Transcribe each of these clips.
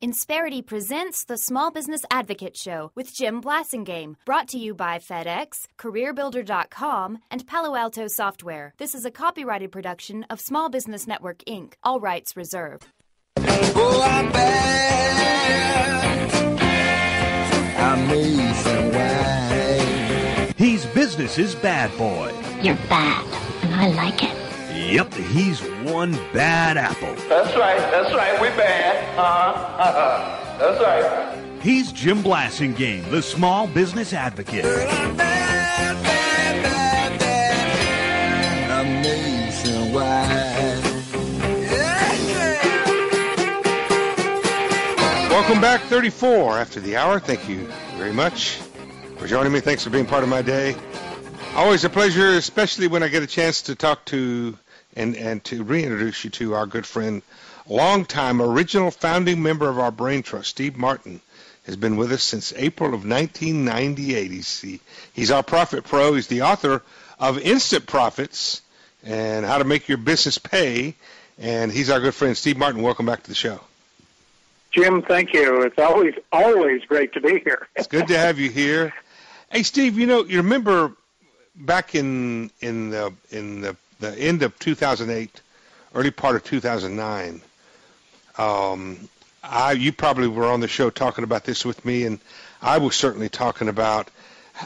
Insperity presents the Small Business Advocate Show with Jim Blasingame, brought to you by FedEx, CareerBuilder.com, and Palo Alto Software. This is a copyrighted production of Small Business Network, Inc., all rights reserved. Oh, I'm bad. Amazing way. He's business's bad boy. You're bad, and I like it. Yep, he's one bad apple. That's right, we bad. That's right. He's Jim Blasingame, the Small Business Advocate. Girl, I'm bad, bad, bad, bad. Amazing way. Welcome back, 34 after the hour. Thank you very much for joining me. Thanks for being part of my day. Always a pleasure, especially when I get a chance to talk to and to reintroduce you to our good friend, longtime original founding member of our Brain Trust, Steve Martin, has been with us since April of 1998. He's our profit pro. He's the author of Instant Profits and How to Make Your Business Pay, and he's our good friend, Steve Martin. Welcome back to the show. Jim, thank you. It's always great to be here. It's good to have you here. Hey, Steve, you remember back in the end of 2008, early part of 2009, you probably were on the show talking about this with me, and I was certainly talking about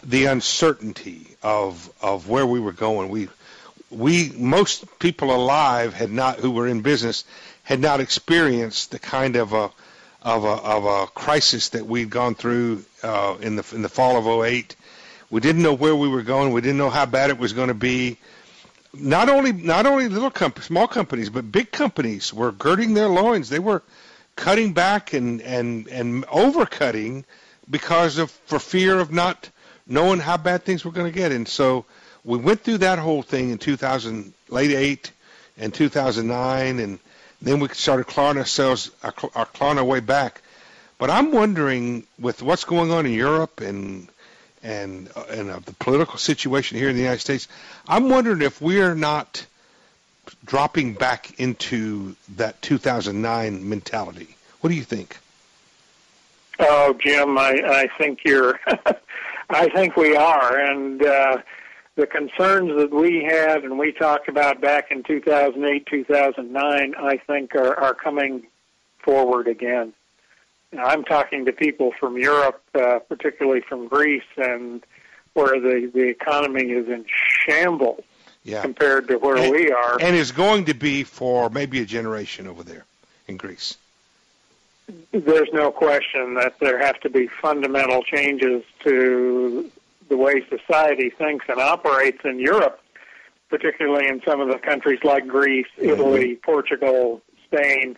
the uncertainty of where we were going. Most people alive who were in business had not experienced the kind of a crisis that we'd gone through in the fall of 2008. We didn't know where we were going. We didn't know how bad it was going to be. Not only small companies, but big companies were girding their loins. They were cutting back and overcutting for fear of not knowing how bad things were going to get. And so we went through that whole thing in late 8 and 2009, and then we started clawing our way back. But I'm wondering, with what's going on in Europe and the political situation here in the United States, I'm wondering if we're not dropping back into that 2009 mentality. What do you think? Oh, Jim, I think I think we are, and the concerns that we had and we talked about back in 2008, 2009, I think are coming forward again. I'm talking to people from Europe, particularly from Greece, and where the economy is in shambles compared to where we are. And is going to be for maybe a generation over there in Greece. There's no question that there have to be fundamental changes to the way society thinks and operates in Europe, particularly in some of the countries like Greece, Italy, Portugal, Spain,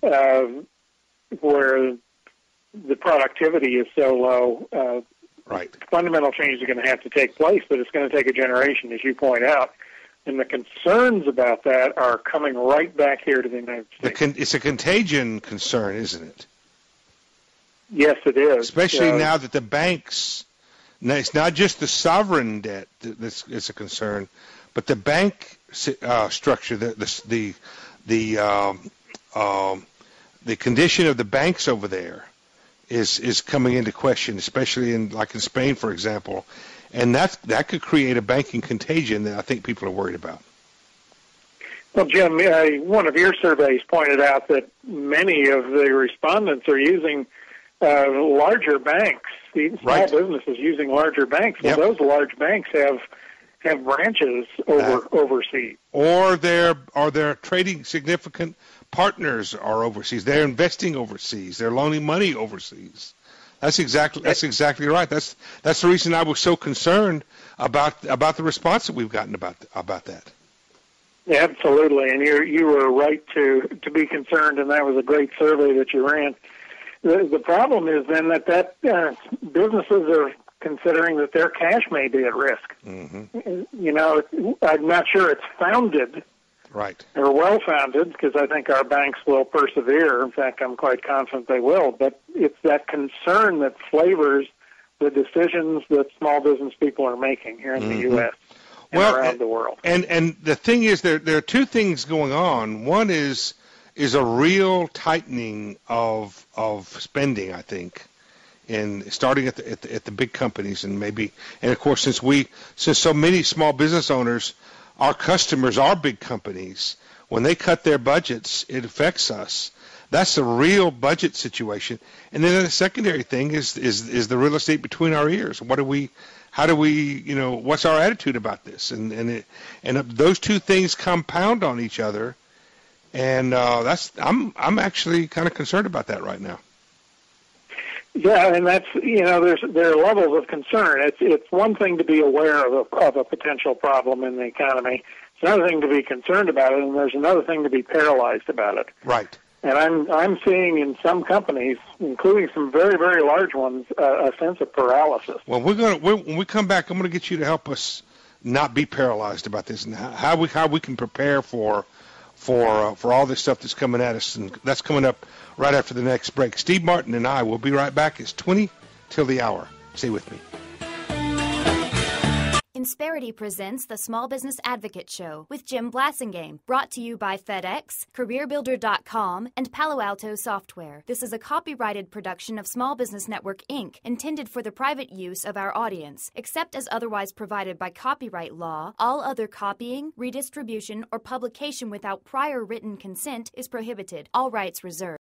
where the productivity is so low. Right. Fundamental changes are going to have to take place, but it's going to take a generation, as you point out. And the concerns about that are coming right back here to the United States. It's a contagion concern, isn't it? Yes, it is. Especially now that the banks, it's not just the sovereign debt that's a concern, but the bank structure, the condition of the banks over there is coming into question, especially in Spain, for example, and that could create a banking contagion that I think people are worried about. Well, Jim, one of your surveys pointed out that many of the respondents are using larger banks. Small businesses using larger banks. Well, those large banks have branches overseas, or they're trading significant partners are overseas. They're investing overseas. They're loaning money overseas. That's exactly right. That's the reason I was so concerned about the response that we've gotten about that. Yeah, absolutely, and you were right to be concerned, and that was a great survey that you ran. The problem is then that businesses are considering that their cash may be at risk. Mm-hmm. I'm not sure it's founded. Right. Or well-founded, because I think our banks will persevere. In fact, I'm quite confident they will. But it's that concern that flavors the decisions that small business people are making here in the U.S. and around the world. And the thing is, there are two things going on. One is is a real tightening of spending, I think, and starting at the big companies, and of course, since so many small business owners, our customers are big companies. When they cut their budgets, it affects us. That's a real budget situation. And then the secondary thing is the real estate between our ears. How do we, what's our attitude about this? And those two things compound on each other. And I'm actually kind of concerned about that right now. Yeah, and that's, there are levels of concern. It's one thing to be aware of a potential problem in the economy. It's another thing to be concerned about it, and there's another thing to be paralyzed about it. Right. And I'm seeing in some companies, including some very, very large ones, a sense of paralysis. Well, when we come back, I'm going to get you to help us not be paralyzed about this, and how we can prepare for all this stuff that's coming at us, and that's coming up right after the next break. Steve Martin and I will be right back. It's 20 till the hour. Stay with me. Insperity presents the Small Business Advocate Show with Jim Blasingame, brought to you by FedEx, CareerBuilder.com, and Palo Alto Software. This is a copyrighted production of Small Business Network, Inc., intended for the private use of our audience. Except as otherwise provided by copyright law, all other copying, redistribution, or publication without prior written consent is prohibited. All rights reserved.